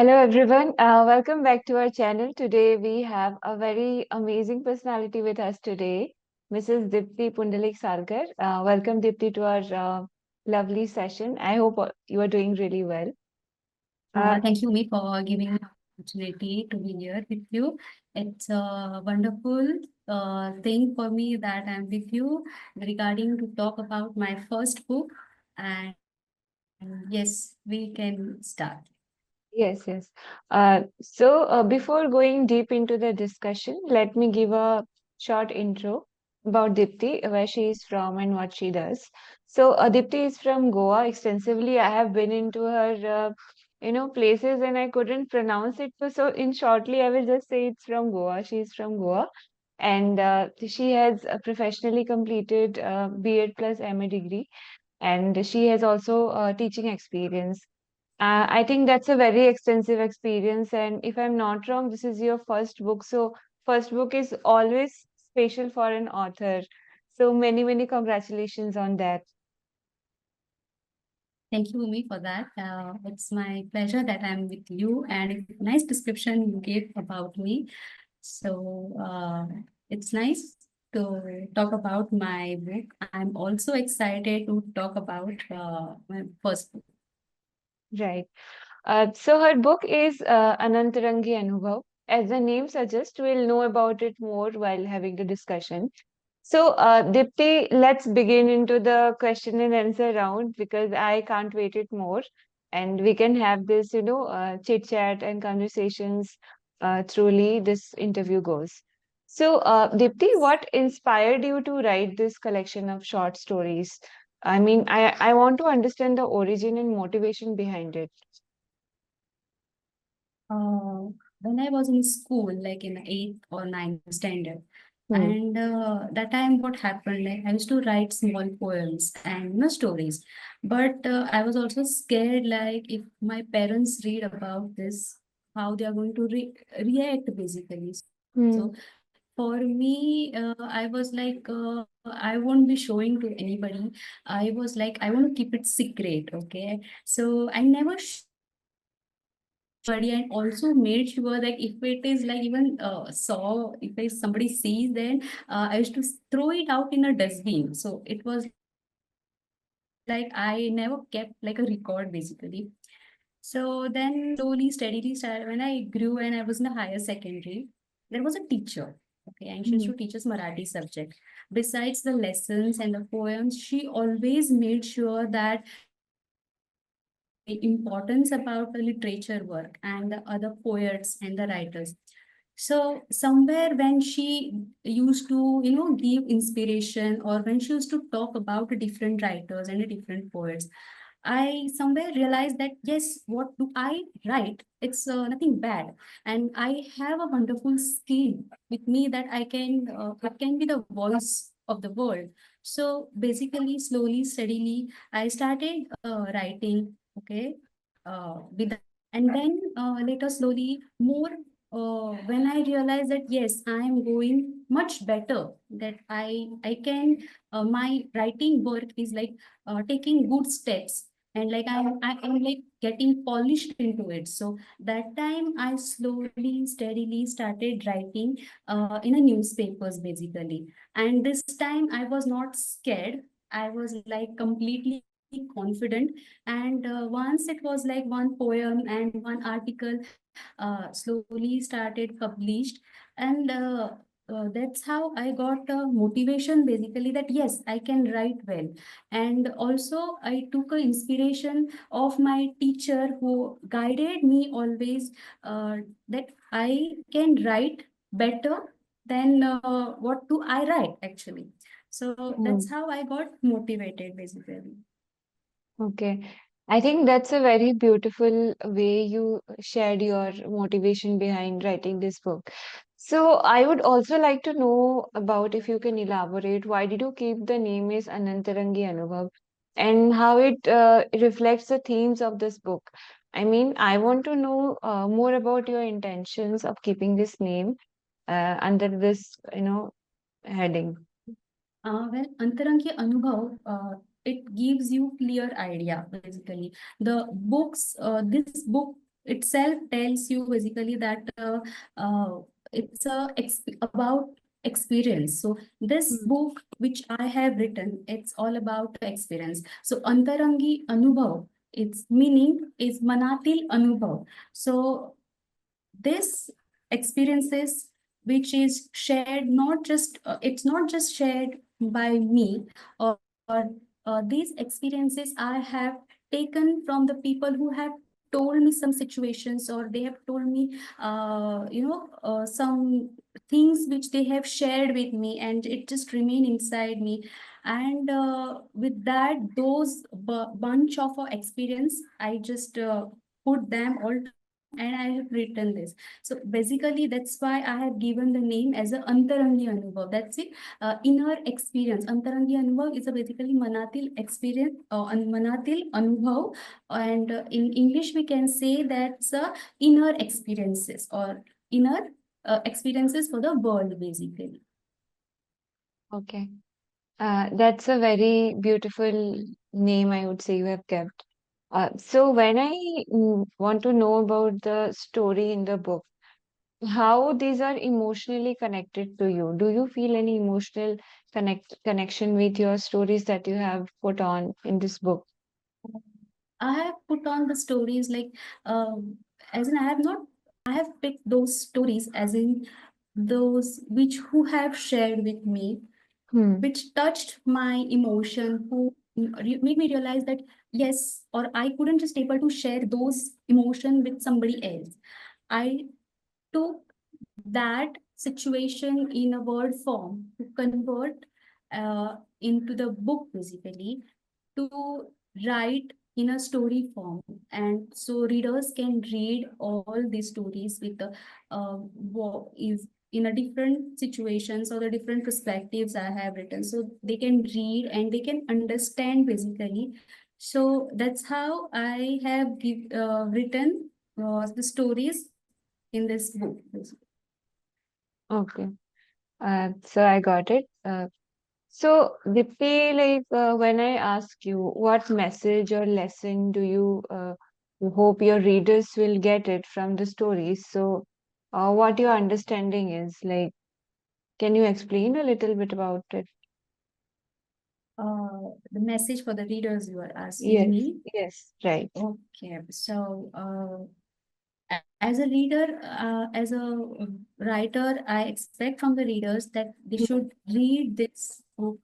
Hello everyone, welcome back to our channel. Today we have a very amazing personality with us today, Mrs. Dipti Pundalik Salkar. Welcome Dipti to our lovely session. I hope you are doing really well. Thank you, Umi, for giving me the opportunity to be here with you. It's a wonderful thing for me that I'm with you regarding to talk about my first book. And yes, we can start. Yes, yes. Before going deep into the discussion, let me give a short intro about Dipti, where she is from and what she does. Dipti is from Goa extensively. I have been into her, places and I couldn't pronounce it. So, in shortly, I will just say it's from Goa. She is from Goa, and she has professionally completed B.Ed plus MA degree, and she has also teaching experience. I think that's a very extensive experience. And if I'm not wrong, this is your first book. So, first book is always special for an author. So, many, many congratulations on that. Thank you, Umi, for that. It's my pleasure that I'm with you, and it's a nice description you gave about me. So it's nice to talk about my book. I'm also excited to talk about my first book. Right. So, her book is Anantarangi Anubhav. As the name suggests, we'll know about it more while having the discussion. Dipti, let's begin into the question and answer round because I can't wait it more. And we can have this, chit chat and conversations truly this interview goes. Dipti, what inspired you to write this collection of short stories? I mean, I want to understand the origin and motivation behind it. Uh, when I was in school, like in eighth or ninth standard, Hmm. and that time what happened, like I used to write small poems and stories, but I was also scared, like if my parents read about this, how they are going to react basically. So Hmm. for me, I was like, I won't be showing to anybody. I was like, I want to keep it secret, okay? So I never showed it to anybody, and also made sure that if it is like even if somebody sees, then I used to throw it out in a dustbin. So it was like I never kept like a record basically. So then slowly, steadily started when I grew and I was in the higher secondary. There was a teacher, okay, and she used to teach us Hmm. Marathi subject. Besides the lessons and the poems, she always made sure that the importance about the literature work and the other poets and the writers. So somewhere when she used to, give inspiration, or when she used to talk about the different writers and the different poets, I somewhere realized that yes, what do I write? It's nothing bad, and I have a wonderful skill with me that it can be the voice of the world. So basically, slowly, steadily, I started writing. Okay, with that, and then later, slowly, more. When I realized that yes, I am going much better. That I can my writing work is like taking good steps, and like I am like getting polished into it. So that time I slowly steadily started writing in a newspapers basically, and this time I was not scared. I was like completely confident, and once it was like one poem and one article slowly started published, and that's how I got motivation basically, that yes, I can write well. And also I took a inspiration of my teacher who guided me always, that I can write better than what do I write actually. So Hmm. that's how I got motivated basically. Okay. I think that's a very beautiful way you shared your motivation behind writing this book. So I would also like to know about if you can elaborate why did you keep the name is Anantarangi Anubhav and how it reflects the themes of this book. I mean, I want to know more about your intentions of keeping this name under this, heading. Well, Antarangi Anubhav, it gives you clear idea basically. The books, this book itself tells you basically that it's about experience. So this Hmm. book which I have written, it's all about experience. So Antarangi Anubhav, its meaning is Manatil Anubhav. So this experiences which is shared, not just it's not just shared by me, or these experiences I have taken from the people who have told me some situations, or they have told me some things which they have shared with me, and it just remain inside me. And with that, those bunch of experience, I just put them all together and I have written this. So basically, that's why I have given the name as a Antarangi Anubhav. That's it. Inner experience. Antarangi Anubhav is a basically Manatil experience, Manatil Anubhav. And in English, we can say that's inner experiences, or inner experiences for the world, basically. Okay. That's a very beautiful name, I would say you have kept. So when I want to know about the story in the book, how these are emotionally connected to you? Do you feel any emotional connection with your stories that you have put on in this book? I have put on the stories like, as in I have not, I have picked those stories as in those which who have shared with me, Hmm. which touched my emotion, who made me realize that yes, or I couldn't just able to share those emotion with somebody else. I took that situation in a word form to convert into the book, basically, to write in a story form, and so readers can read all these stories with the is in a different situations or the different perspectives I have written, so they can read and they can understand, basically. So that's how I have written the stories in this book, basically. Okay. So I got it. So Dipti, like when I ask you what message or lesson do you hope your readers will get it from the stories? So what your understanding is like, can you explain a little bit about it? The message for the readers you are asking Yes, me. yes, right. Okay, so as a reader, as a writer, I expect from the readers that they Hmm. should read this book,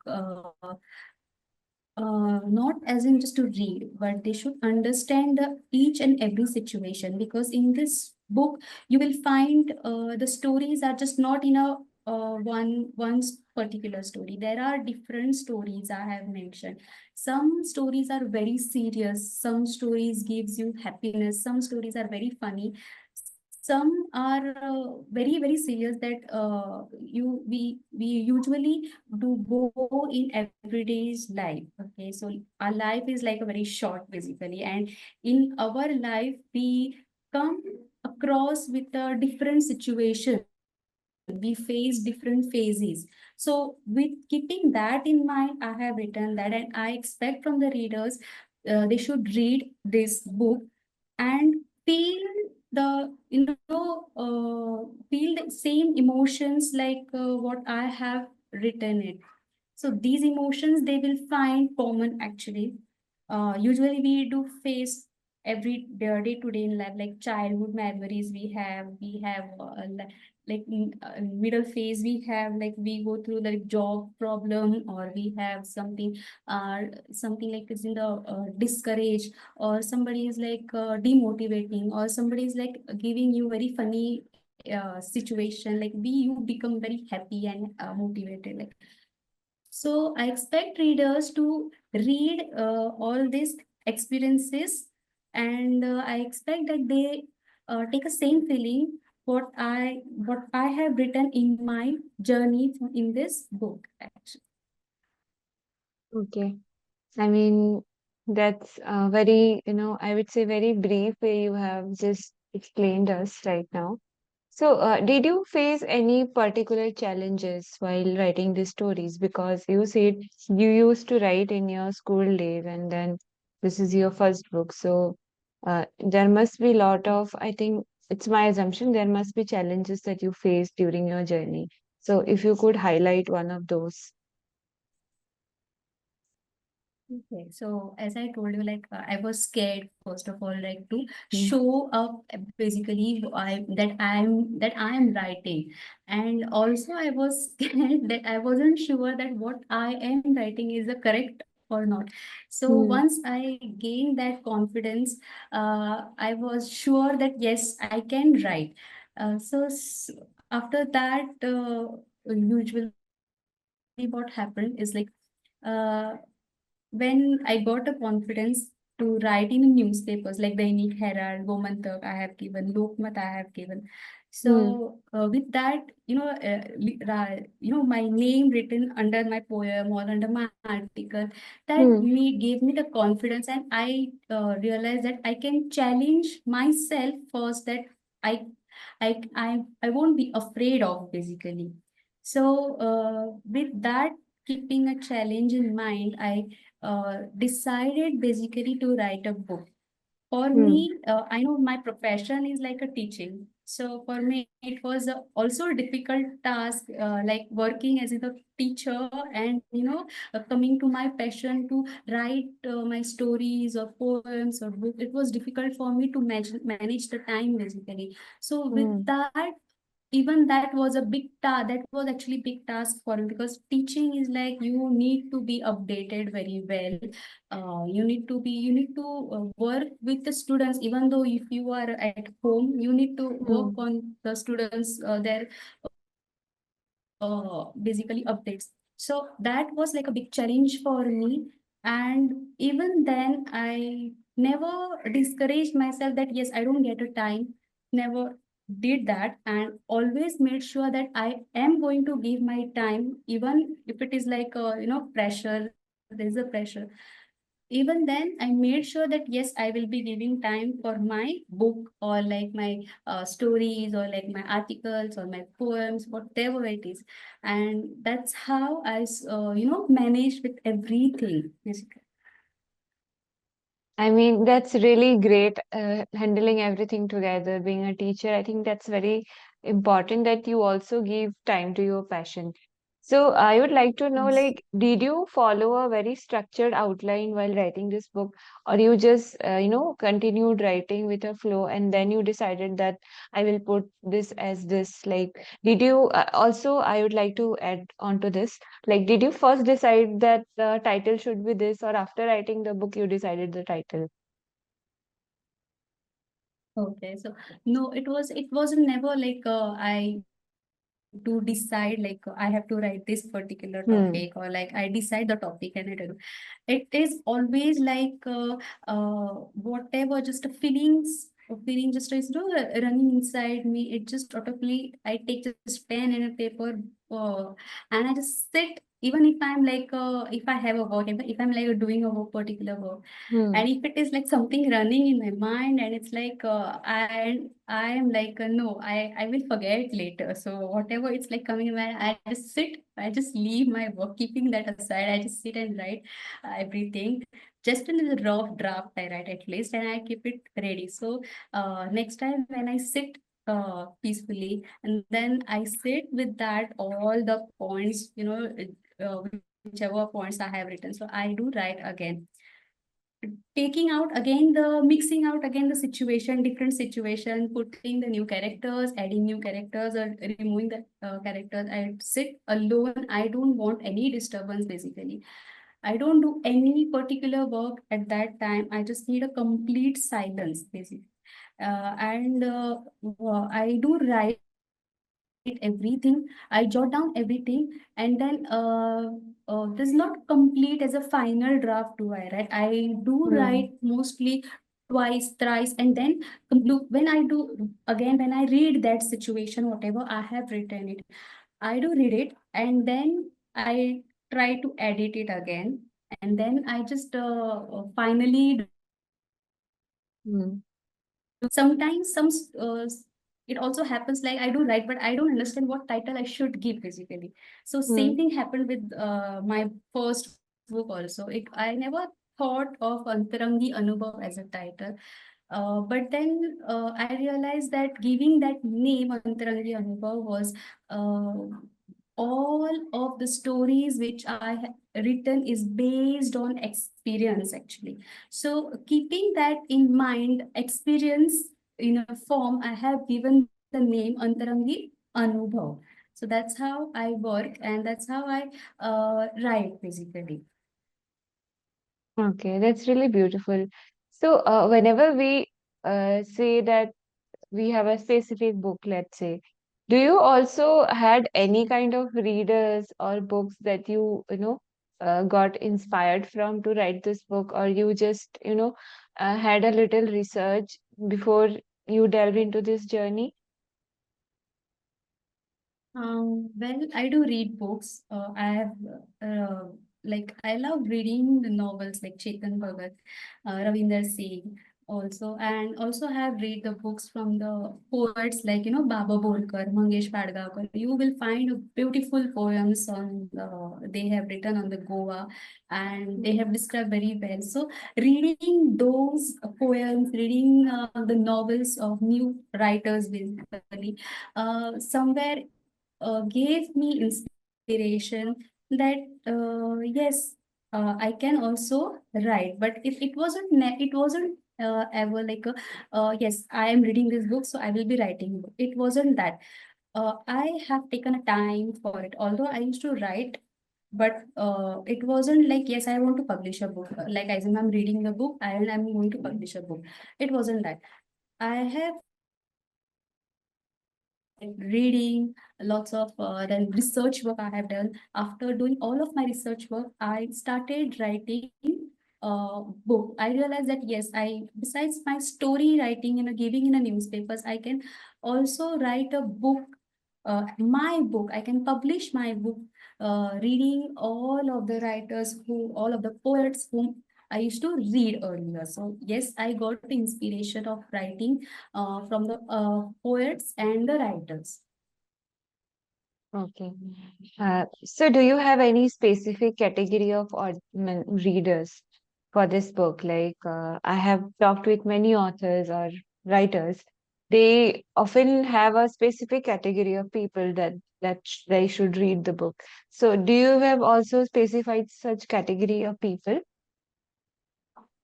not as in just to read, but they should understand each and every situation, because in this book you will find the stories are just not in a one's particular story. There are different stories I have mentioned. Some stories are very serious, some stories gives you happiness, some stories are very funny, some are very very serious that we usually do go in everyday's life. Okay, so our life is like a very short, basically, and in our life we come across with a different situation, we face different phases. So with keeping that in mind, I have written that, and I expect from the readers they should read this book and feel the feel the same emotions like what I have written it. So these emotions they will find common, actually. Usually we do face every day to day in life, like childhood memories we have middle phase we have, like we go through like job problem, or we have uh something like is in the discourage, or somebody is like demotivating, or somebody is like giving you very funny situation, like you become very happy and motivated, like. So I expect readers to read all these experiences, and I expect that they take a same feeling what I have written in my journey in this book, actually. Okay. I mean, that's very, I would say very brief way you have just explained us right now. So, did you face any particular challenges while writing these stories? Because you said you used to write in your school days and then this is your first book. So, There must be a lot of, I think it's my assumption, there must be challenges that you faced during your journey. So if you could highlight one of those. Okay, so as I told you, I was scared first of all, like to Mm, show up basically that I am writing, and also I was scared that I wasn't sure that what I am writing is the correct or not. So mm, once I gained that confidence, I was sure that yes, I can write. After that, usually what happened is uh, when I got a confidence to write in newspapers like Dainik Herald, Gomantak, I have given, Lokmat, I have given. mm, So with that, my name written under my poem or under my article, that mm, me gave me the confidence, and I realized that I can challenge myself first. That I, I won't be afraid of basically. So with that, keeping a challenge in mind, I decided basically to write a book. For mm, me, I know my profession is like a teaching. So for me, it was also a difficult task, like working as a teacher and, coming to my passion to write my stories or poems or book. It was difficult for me to manage the time basically. So with mm, that, even that was a big task. That was actually big task for me, because teaching is like you need to be updated very well. You need to work with the students. Even though if you are at home, you need to work mm, on the students, their basically updates. So that was like a big challenge for me. And even then, I never discouraged myself that yes, I don't get a time. Never did that, and always made sure that I am going to give my time, even if it is like pressure. There is a pressure. Even then, I made sure that yes, I will be giving time for my book, or like my stories, or like my articles or my poems, whatever it is. And that's how I managed with everything basically. I mean, that's really great, handling everything together, being a teacher. I think that's very important that you also give time to your passion. So I would like to know, Yes. like, did you follow a very structured outline while writing this book, or you just, continued writing with a flow, and then you decided that I will put this as this? Like, did you also, I would like to add on to this, like, did you first decide that the title should be this, or after writing the book, you decided the title? Okay, so no, it wasn't never like I to decide like I have to write this particular topic, or like I Hmm. decide the topic and I do. It is always like whatever, just a feeling just is running inside me. It just automatically, I take just pen and a paper, and I just sit. Even if I'm like if I have a work, if I'm like doing a work, particular work, Hmm. and if it is like something running in my mind, and it's like I am like no, I will forget later. So whatever it's like coming in my, I just sit, I just leave my work, keeping that aside. I just sit and write everything just in a rough draft. I write at least, and I keep it ready. So next time when I sit peacefully, and then I sit with that all the points, whichever points I have written, so I do write again, taking out again the mixing out again the situation, different situation, putting the new characters, adding new characters, or removing the characters. I sit alone. I don't want any disturbance basically. I don't do any particular work at that time. I just need a complete silence basically. And I do write everything. I jot down everything, and then this is not complete as a final draft. Do I write? I do write Hmm. mostly twice, thrice, and then look when I do again, when I read that situation, whatever I have written it, I do read it, and then I try to edit it again, and then I just finally do it. Hmm. Sometimes it also happens like I do write, but I don't understand what title I should give basically. So Hmm. same thing happened with my first book also. I never thought of Antarangi Anubhav as a title. But then I realized that giving that name Antarangi Anubhav was all of the stories which I have written is based on experience actually. So keeping that in mind, experience in a form, I have given the name Antarangi Anubhav. So that's how I work and that's how I write basically. Okay, that's really beautiful. So, whenever we say that we have a specific book, let's say, do you also had any kind of readers or books that got inspired from to write this book, or you just, had a little research before you delve into this journey? Well, I do read books. I have like I love reading the novels like Chetan Bhagat, Ravinder Singh also, and also have read the books from the poets like Baba Bolkar, Mangesh Padgaonkar. You will find beautiful poems on they have written on the Goa, and they have described very well. So reading those poems, reading the novels of new writers, basically, somewhere gave me inspiration that yes, I can also write. But if it wasn't it wasn't ever like a yes, I am reading this book, so I will be writing book. It wasn't that. I have taken a time for it. Although I used to write, but it wasn't like yes, I want to publish a book. Like as in I'm reading the book and I'm going to publish a book. It wasn't that. I have reading lots of then research work I have done. After doing all of my research work, I started writing book. I realized that yes, I besides my story writing and giving in a newspapers, I can also write a book, my book. I can publish my book, reading all of the writers who, all of the poets whom I used to read earlier. So yes, I got the inspiration of writing from the poets and the writers. Okay. So do you have any specific category of readers for this book? Like, I have talked with many authors or writers. They often have a specific category of people that they should read the book. So do you have also specified such category of people?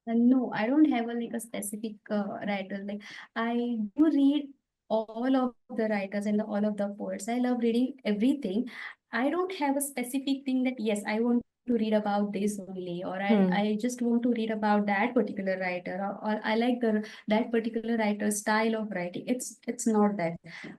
No, I don't have a like a specific writer. Like I do read all of the writers and all of the poets. I love reading everything. I don't have a specific thing that yes, I want to read about this only, or I Hmm. just want to read about that particular writer, or I like the that particular writer's style of writing. It's not that.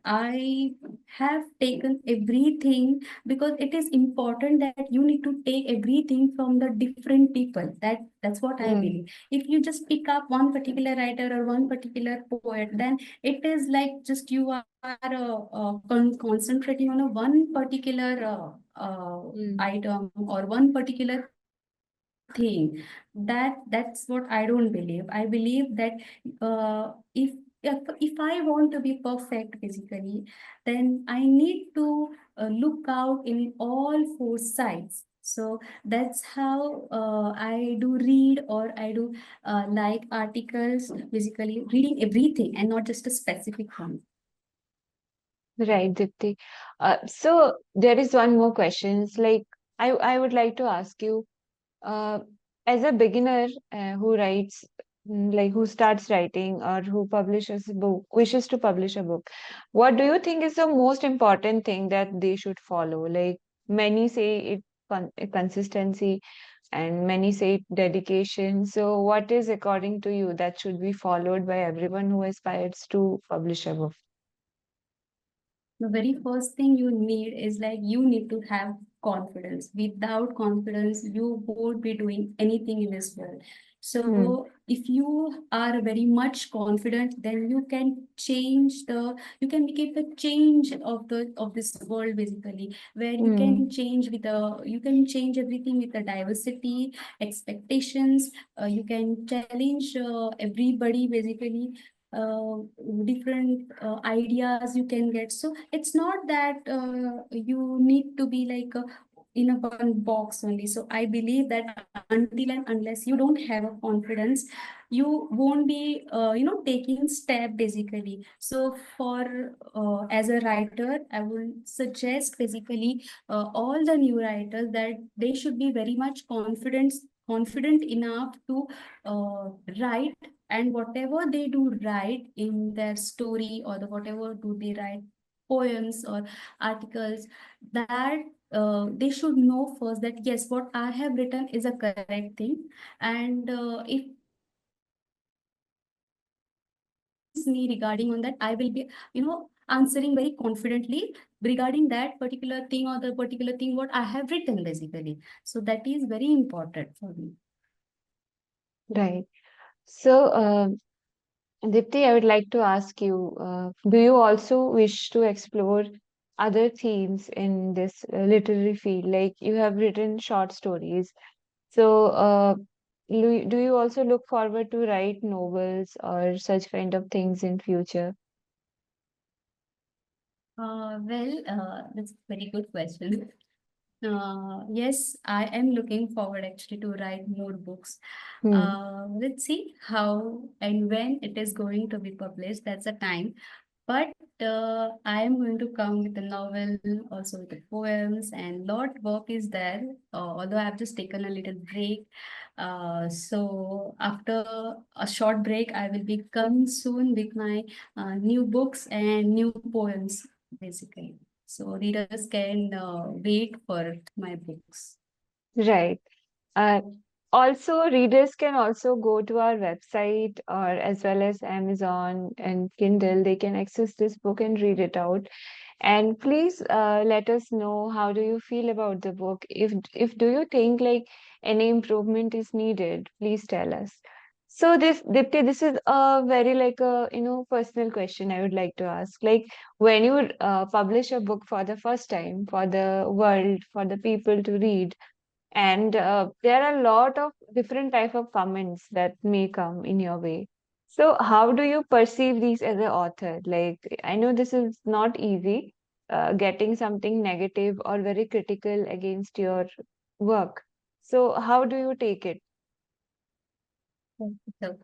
I have taken everything because it is important that you need to take everything from the different people. That's what I Hmm. believe. If you just pick up one particular writer or one particular poet, then it is like just you are concentrating on a one particular Hmm. item or one particular thing. That's what I don't believe. I believe that if I want to be perfect basically, then I need to look out in all four sides. So that's how I do read, or I do like articles, basically reading everything and not just a specific one. Right, Dipti. So there is one more question. It's like I would like to ask you, uh, as a beginner who writes, like who starts writing or who publishes a book, wishes to publish a book, what do you think is the most important thing that they should follow? Like many say consistency, and many say dedication. So what is according to you that should be followed by everyone who aspires to publish a book? The very first thing you need is like you need to have confidence. Without confidence, you won't be doing anything in this world. Hmm. So if you are very much confident, then you can change the, you can make it the change of this world basically, where you can Hmm. change with the, you can change everything with the diversity, expectations. You can challenge everybody basically, uh, different ideas you can get. So it's not that you need to be like in a one box only. So I believe that until and unless you don't have a confidence, you won't be, taking step basically. So for as a writer, I will suggest basically all the new writers that they should be very much confident enough to write, and whatever they do write in their story, or the whatever do they write poems or articles, that they should know first that yes, what I have written is a correct thing. And if me regarding on that, I will be, answering very confidently regarding that particular thing, or the particular thing what I have written basically. So that is very important for me. Right. So, Dipti, I would like to ask you, do you also wish to explore other themes in this literary field? Like you have written short stories. So, do you also look forward to write novels or such kind of things in future? That's a very good question. Yes, I am looking forward actually to write more books. Hmm. Let's see how and when it is going to be published. That's the time. But I am going to come with a novel, also with the poems, and lot work is there. Although I have just taken a little break. So after a short break, I will be coming soon with my new books and new poems, basically. So readers can wait for my books. Right. Uh, Also, readers can also go to our website or as well as Amazon and Kindle. They can access this book and read it out. And please let us know how do you feel about the book. If do you think like any improvement is needed, please tell us. So this Dipti, this is a very like a personal question I would like to ask. Like when you publish a book for the first time for the world, for the people to read, and there are a lot of different type of comments that may come in your way. So how do you perceive these as an author? Like I know this is not easy, getting something negative or very critical against your work. So how do you take it? So,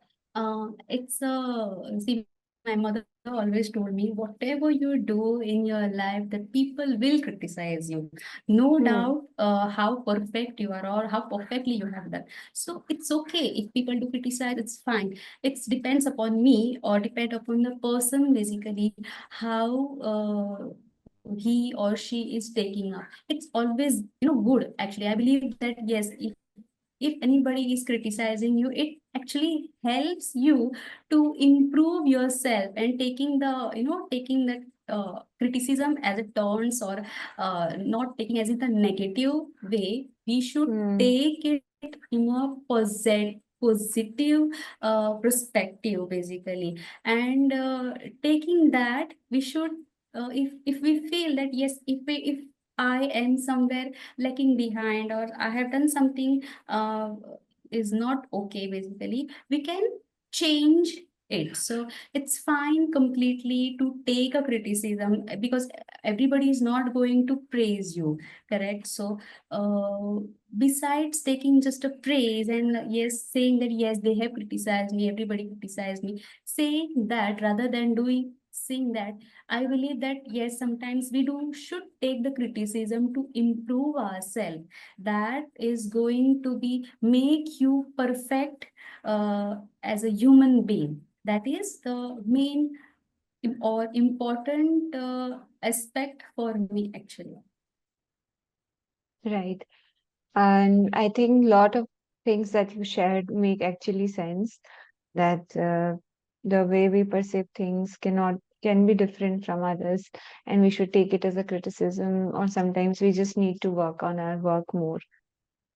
see, my mother always told me, whatever you do in your life, the people will criticize you. No doubt Hmm. how perfect you are or how perfectly you have done. So it's okay if people do criticize, it's fine. It depends upon me or depend upon the person basically, how he or she is taking up. It's always, good. Actually, I believe that yes, if anybody is criticizing you, it actually helps you to improve yourself, and taking that criticism as it turns, or not taking as in the negative way. We should Hmm. take it in a positive perspective basically. And taking that, we should, if we feel that yes, if I am somewhere lacking behind, or I have done something uh, is not okay basically, we can change it. So it's fine completely to take a criticism, because everybody is not going to praise you, correct? So uh, besides taking just a praise, and yes, saying that yes, they have criticized me, everybody criticized me, saying that rather than doing saying that, I believe that yes, sometimes we do should take the criticism to improve ourselves. That is going to be make you perfect as a human being. That is the main or important aspect for me actually. Right. And I think a lot of things that you shared make actually sense. That the way we perceive things can be different from others, and we should take it as a criticism, or sometimes we just need to work on our work more.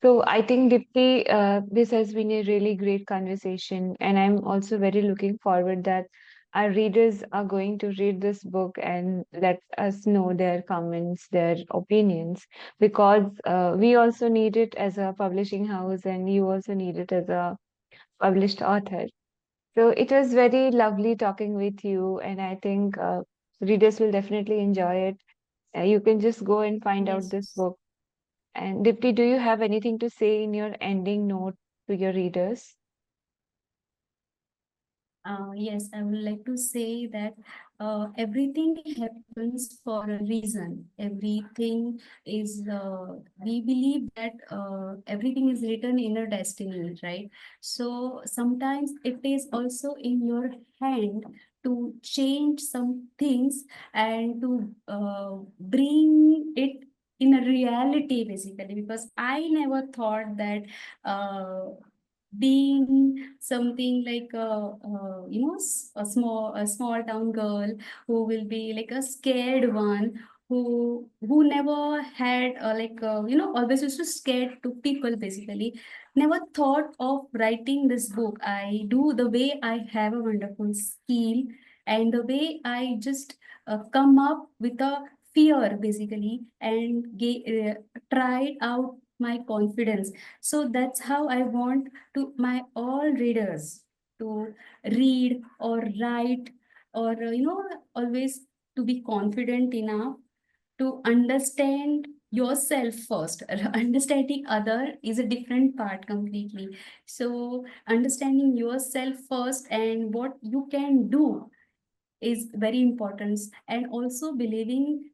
So I think, Dipti, this has been a really great conversation, and I'm also very looking forward that our readers are going to read this book and let us know their comments, their opinions, because we also need it as a publishing house, and you also need it as a published author. So it was very lovely talking with you, and I think readers will definitely enjoy it. You can just go and find out this Yes. book. And Dipti, do you have anything to say in your ending note to your readers? Yes, I would like to say that everything happens for a reason. Everything is, we believe that everything is written in a destiny, right? So sometimes it is also in your hand to change some things and to bring it in a reality, basically, because I never thought that being something like a small town girl who will be like a scared one, who never had always used to scared to people, basically never thought of writing this book. I do the way I have a wonderful skill, and the way I just come up with a fear, basically, and tried out my confidence. So that's how I want to my all readers to read or write, or always to be confident enough to understand yourself first. Understanding other is a different part completely. So understanding yourself first and what you can do is very important, and also believing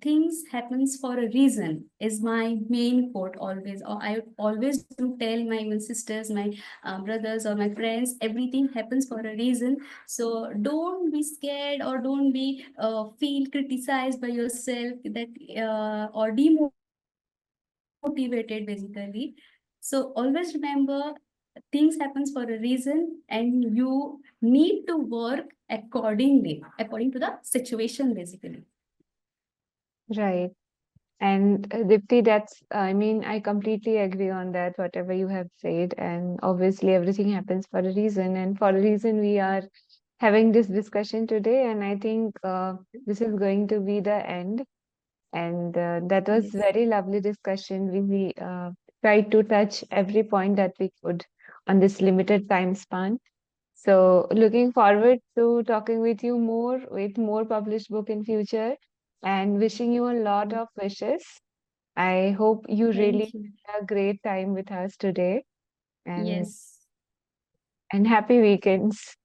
things happens for a reason is my main quote always. Or I always do tell my even sisters, my brothers, or my friends, everything happens for a reason. So don't be scared, or don't be feel criticized by yourself, that or demotivated, basically. So always remember, things happens for a reason, and you need to work according to the situation, basically. Right. And Dipti, I mean, I completely agree on that, whatever you have said. And obviously, everything happens for a reason. And for a reason, we are having this discussion today. And I think this is going to be the end. And that was Yes. very lovely discussion. We tried to touch every point that we could on this limited time span. So looking forward to talking with you more with more published book in future and wishing you a lot of wishes. I hope you really Thank you. had a great time with us today and Yes. happy weekends.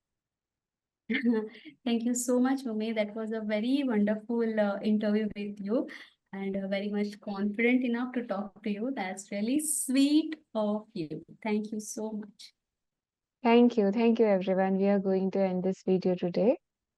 Thank you so much, Mummy. That was a very wonderful interview with you, and very much confident enough to talk to you. That's really sweet of you. Thank you so much. Thank you. Thank you everyone. We are going to end this video today.